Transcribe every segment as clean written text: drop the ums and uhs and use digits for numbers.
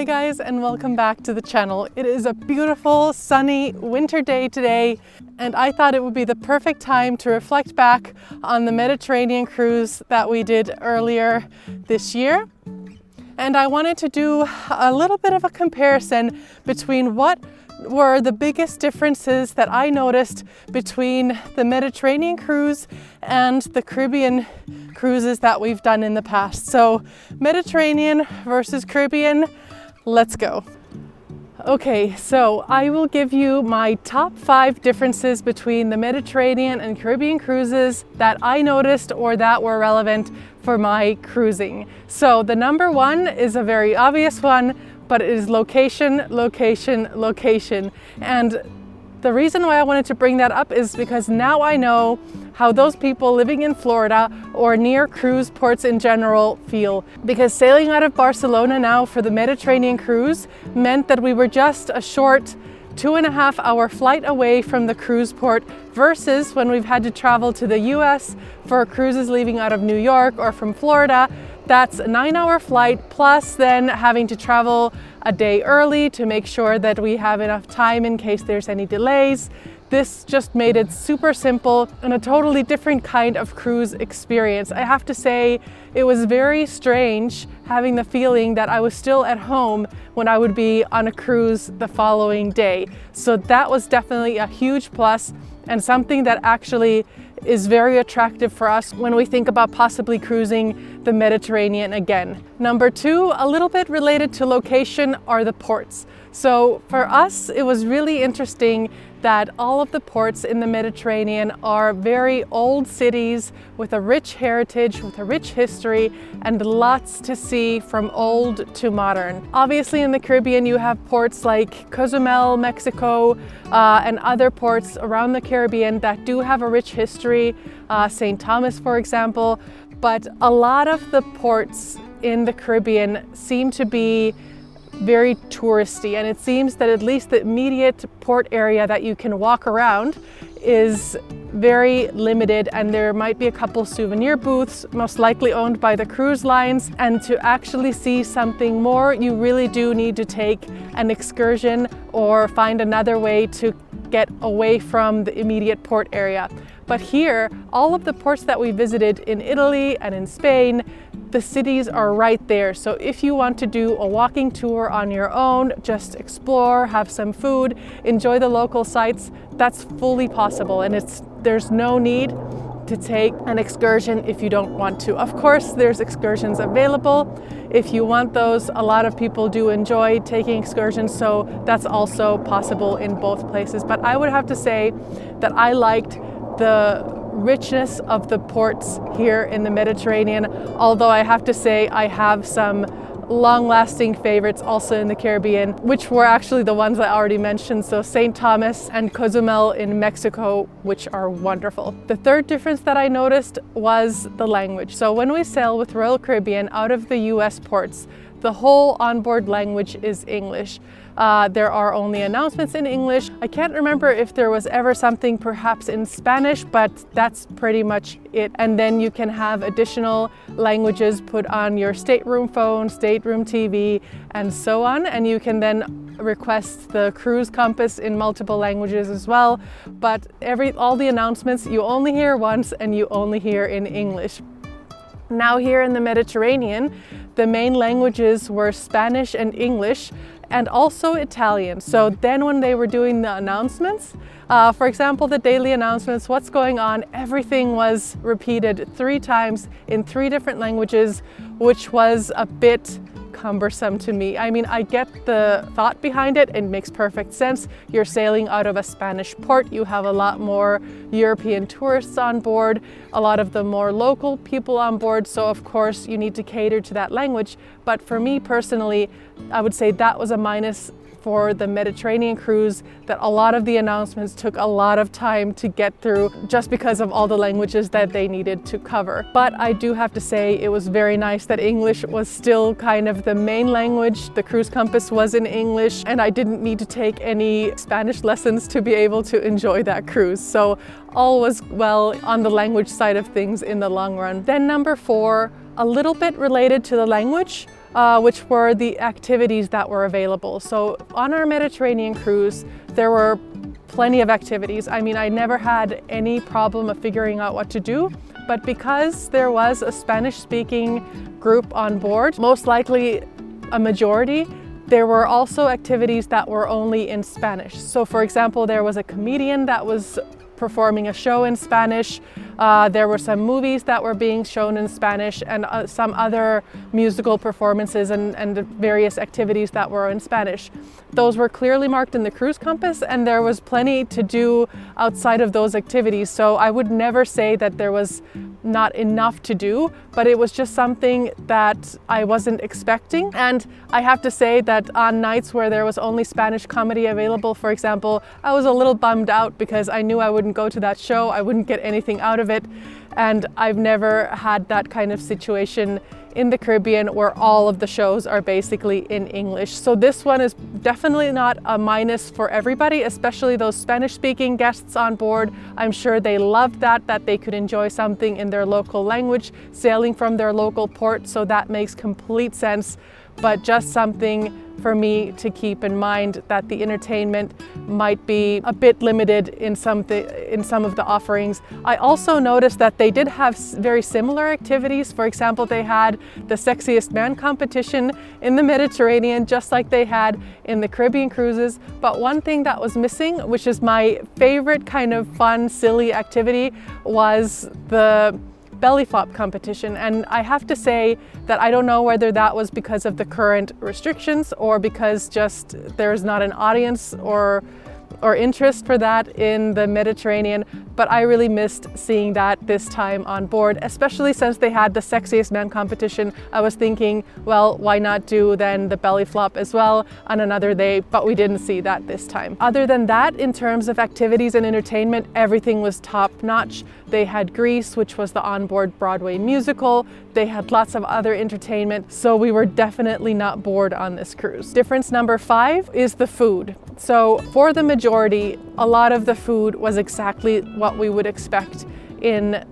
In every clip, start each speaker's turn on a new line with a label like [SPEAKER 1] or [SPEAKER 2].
[SPEAKER 1] Hi guys, and welcome back to the channel. It is a beautiful sunny winter day today, and I thought it would be the perfect time to reflect back on the Mediterranean cruise that we did earlier this year. And I wanted to do a little bit of a comparison between what were the biggest differences that I noticed between the Mediterranean cruise and the Caribbean cruises that we've done in the past. So Mediterranean versus Caribbean, let's go. Okay, so I will give you my top 5 differences between the Mediterranean and Caribbean cruises that I noticed or that were relevant for my cruising. So the number 1 is a very obvious one, but it is location, location, location. And the reason why I wanted to bring that up is because now I know how those people living in Florida or near cruise ports in general feel. Because sailing out of Barcelona now for the Mediterranean cruise meant that we were just a short 2.5-hour flight away from the cruise port, versus when we've had to travel to the US for cruises leaving out of New York or from Florida. That's a 9-hour flight, plus then having to travel a day early to make sure that we have enough time in case there's any delays. This just made it super simple and a totally different kind of cruise experience. I have to say, it was very strange having the feeling that I was still at home when I would be on a cruise the following day. So that was definitely a huge plus, and something that actually is very attractive for us when we think about possibly cruising the Mediterranean again. Number 2, a little bit related to location, are the ports. So for us, it was really interesting that all of the ports in the Mediterranean are very old cities with a rich heritage, with a rich history, and lots to see from old to modern. Obviously in the Caribbean you have ports like Cozumel, Mexico, and other ports around the Caribbean that do have a rich history, St. Thomas for example, but a lot of the ports in the Caribbean seem to be very touristy, and it seems that at least the immediate port area that you can walk around is very limited, and there might be a couple souvenir booths, most likely owned by the cruise lines. And to actually see something more, you really do need to take an excursion or find another way to get away from the immediate port area. But here, all of the ports that we visited in Italy and in Spain, the cities are right there. So if you want to do a walking tour on your own, just explore, have some food, enjoy the local sites, that's fully possible. And there's no need to take an excursion if you don't want to. Of course, there's excursions available. If you want those, a lot of people do enjoy taking excursions, so that's also possible in both places. But I would have to say that I liked the richness of the ports here in the Mediterranean, although I have to say I have some long-lasting favorites also in the Caribbean, which were actually the ones I already mentioned, so St. Thomas and Cozumel in Mexico, which are wonderful. The third difference that I noticed was the language. So when we sail with Royal Caribbean out of the US ports, the whole onboard language is English. There are only announcements in English. I can't remember if there was ever something perhaps in Spanish, but that's pretty much it. And then you can have additional languages put on your stateroom phone, stateroom TV, and so on. And you can then request the cruise compass in multiple languages as well. But all the announcements you only hear once, and you only hear in English. Now here in the Mediterranean, the main languages were Spanish and English, and also Italian. So then when they were doing the announcements, for example, the daily announcements, what's going on, everything was repeated 3 times in 3 different languages, which was a bit cumbersome to me. I mean, I get the thought behind it. It makes perfect sense. You're sailing out of a Spanish port. You have a lot more European tourists on board, a lot of the more local people on board. So of course you need to cater to that language. But for me personally, I would say that was a minus for the Mediterranean cruise, that a lot of the announcements took a lot of time to get through just because of all the languages that they needed to cover. But I do have to say it was very nice that English was still kind of the main language. The cruise compass was in English, and I didn't need to take any Spanish lessons to be able to enjoy that cruise. So all was well on the language side of things in the long run. Then number 4, a little bit related to the language, which were the activities that were available. So on our Mediterranean cruise, there were plenty of activities. I mean, I never had any problem of figuring out what to do, but because there was a Spanish-speaking group on board, most likely a majority, there were also activities that were only in Spanish. So for example, there was a comedian that was performing a show in Spanish. There were some movies that were being shown in Spanish, and some other musical performances and various activities that were in Spanish. Those were clearly marked in the cruise compass, and there was plenty to do outside of those activities. So I would never say that there was not enough to do, but it was just something that I wasn't expecting. And I have to say that on nights where there was only Spanish comedy available, for example, I was a little bummed out because I knew I wouldn't go to that show, I wouldn't get anything out of it. And I've never had that kind of situation in the Caribbean where all of the shows are basically in English. So this one is definitely not a minus for everybody, especially those Spanish-speaking guests on board. I'm sure they loved that they could enjoy something in their local language, sailing from their local port, so that makes complete sense. But just something for me to keep in mind, that the entertainment might be a bit limited in some of the offerings. I also noticed that they did have very similar activities. For example, they had the Sexiest Man competition in the Mediterranean, just like they had in the Caribbean cruises. But one thing that was missing, which is my favorite kind of fun, silly activity, was the belly flop competition. And I have to say that I don't know whether that was because of the current restrictions or because just there's not an audience or interest for that in the Mediterranean, but I really missed seeing that this time on board, especially since they had the Sexiest Man competition. I was thinking, well, why not do then the belly flop as well on another day, but we didn't see that this time. Other than that, in terms of activities and entertainment, everything was top notch. They had Grease, which was the onboard Broadway musical. They had lots of other entertainment, so we were definitely not bored on this cruise. Difference number 5 is the food. So for the majority, a lot of the food was exactly what we would expect in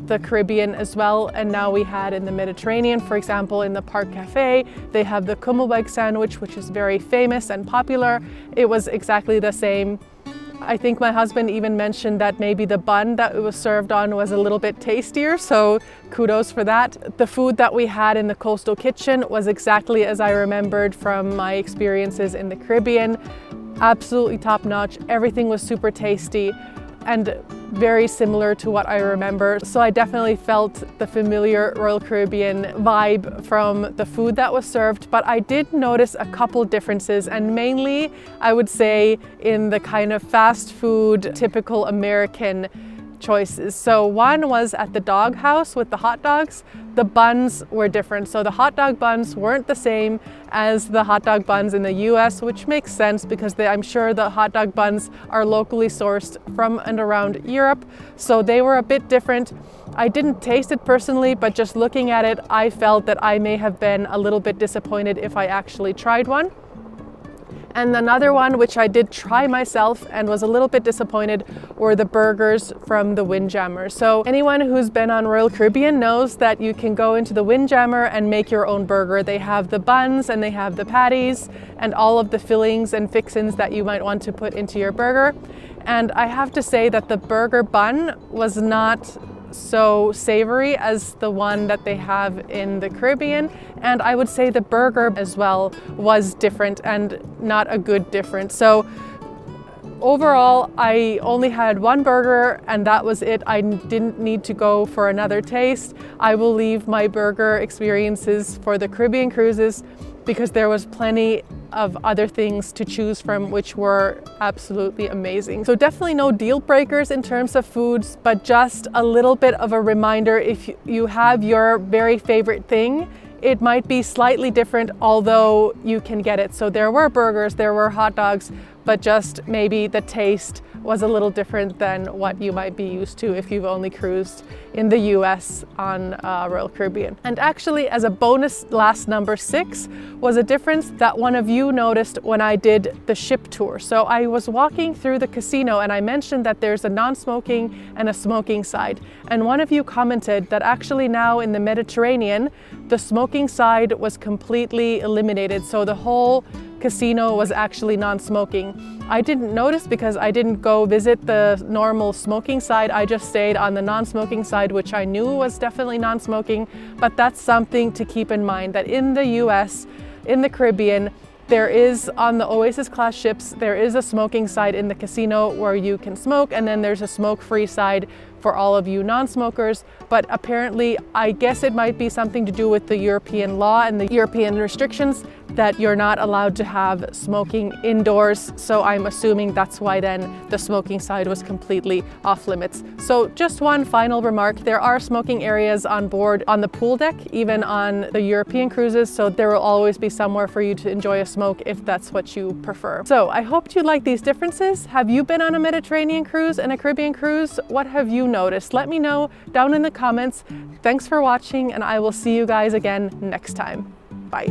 [SPEAKER 1] the Caribbean as well, and now we had in the Mediterranean. For example, in the Park Cafe, they have the kummelbeg sandwich, which is very famous and popular. It was exactly the same. I think my husband even mentioned that maybe the bun that it was served on was a little bit tastier, so kudos for that. The food that we had in the coastal kitchen was exactly as I remembered from my experiences in the Caribbean. Absolutely top notch. Everything was super tasty and very similar to what I remember. So I definitely felt the familiar Royal Caribbean vibe from the food that was served, but I did notice a couple differences, and mainly I would say in the kind of fast food, typical American choices. So one was at the dog house with the hot dogs. The buns were different. So the hot dog buns weren't the same as the hot dog buns in the US, which makes sense because I'm sure the hot dog buns are locally sourced from and around Europe. So they were a bit different. I didn't taste it personally, but just looking at it, I felt that I may have been a little bit disappointed if I actually tried one. And another one, which I did try myself and was a little bit disappointed, were the burgers from the Windjammer. So anyone who's been on Royal Caribbean knows that you can go into the Windjammer and make your own burger. They have the buns and they have the patties and all of the fillings and fixins that you might want to put into your burger. And I have to say that the burger bun was not so savory as the one that they have in the Caribbean, and I would say the burger as well was different and not a good difference. So overall, I only had one burger and that was it. I didn't need to go for another taste. I will leave my burger experiences for the Caribbean cruises because there was plenty of other things to choose from, which were absolutely amazing. So definitely no deal breakers in terms of foods, but just a little bit of a reminder, if you have your very favorite thing, it might be slightly different, although you can get it. So there were burgers, there were hot dogs, but just maybe the taste was a little different than what you might be used to if you've only cruised in the US on Royal Caribbean. And actually, as a bonus, last number 6 was a difference that one of you noticed when I did the ship tour. So I was walking through the casino and I mentioned that there's a non-smoking and a smoking side. And one of you commented that actually now in the Mediterranean, the smoking side was completely eliminated. So the whole casino was actually non-smoking. I didn't notice because I didn't go visit the normal smoking side. I just stayed on the non-smoking side, which I knew was definitely non-smoking. But that's something to keep in mind, that in the US, in the Caribbean, there is, on the Oasis class ships, there is a smoking side in the casino where you can smoke, and then there's a smoke-free side for all of you non-smokers. But apparently, I guess it might be something to do with the European law and the European restrictions that you're not allowed to have smoking indoors. So I'm assuming that's why then the smoking side was completely off limits. So just one final remark, there are smoking areas on board on the pool deck, even on the European cruises. So there will always be somewhere for you to enjoy a smoke if that's what you prefer. So I hope you like these differences. Have you been on a Mediterranean cruise and a Caribbean cruise? What have you noticed? Let me know down in the comments. Thanks for watching, and I will see you guys again next time. Bye.